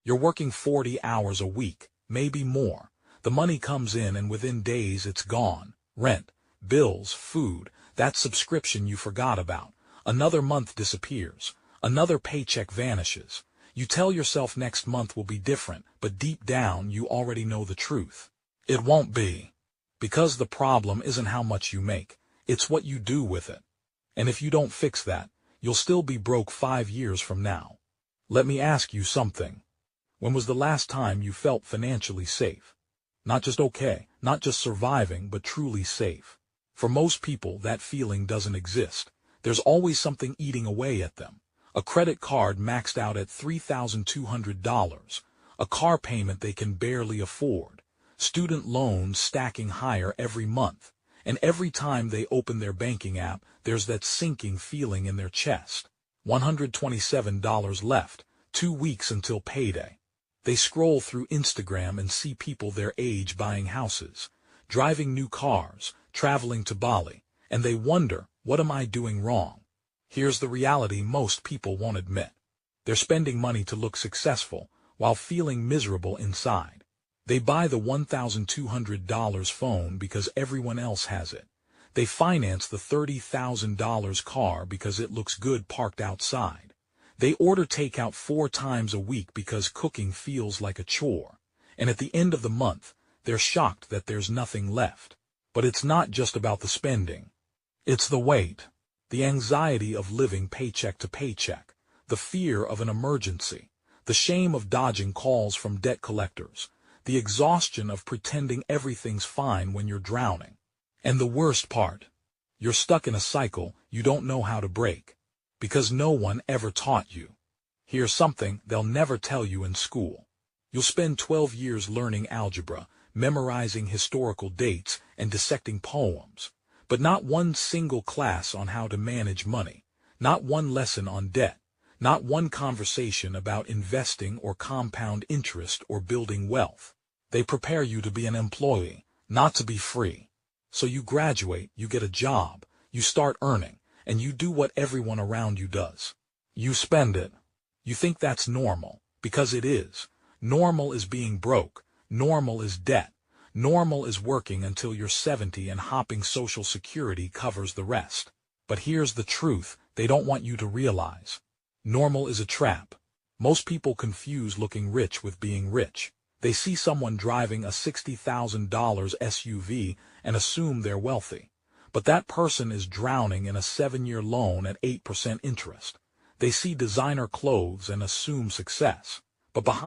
You're working 40 hours a week, maybe more. The money comes in and within days it's gone. Rent, bills, food, that subscription you forgot about. Another month disappears. Another paycheck vanishes. You tell yourself next month will be different, but deep down you already know the truth. It won't be. Because the problem isn't how much you make, it's what you do with it. And if you don't fix that, you'll still be broke 5 years from now. Let me ask you something. When was the last time you felt financially safe? Not just okay, not just surviving, but truly safe. For most people, that feeling doesn't exist. There's always something eating away at them. A credit card maxed out at $3,200, a car payment they can barely afford, student loans stacking higher every month, and every time they open their banking app, there's that sinking feeling in their chest. $127 left, 2 weeks until payday. They scroll through Instagram and see people their age buying houses, driving new cars, traveling to Bali, and they wonder, what am I doing wrong? Here's the reality most people won't admit. They're spending money to look successful, while feeling miserable inside. They buy the $1,200 phone because everyone else has it. They finance the $30,000 car because it looks good parked outside. They order takeout 4 times a week because cooking feels like a chore. And at the end of the month, they're shocked that there's nothing left. But it's not just about the spending. It's the weight. The anxiety of living paycheck to paycheck, the fear of an emergency, the shame of dodging calls from debt collectors, the exhaustion of pretending everything's fine when you're drowning. And the worst part, you're stuck in a cycle you don't know how to break, because no one ever taught you. Here's something they'll never tell you in school. You'll spend 12 years learning algebra, memorizing historical dates, and dissecting poems. But not one single class on how to manage money, not one lesson on debt, not one conversation about investing or compound interest or building wealth. They prepare you to be an employee, not to be free. So you graduate, you get a job, you start earning, and you do what everyone around you does. You spend it. You think that's normal, because it is. Normal is being broke. Normal is debt. Normal is working until you're 70 and hopping Social Security covers the rest. But here's the truth they don't want you to realize. Normal is a trap. Most people confuse looking rich with being rich. They see someone driving a $60,000 SUV and assume they're wealthy. But that person is drowning in a 7-year loan at 8% interest. They see designer clothes and assume success. But behind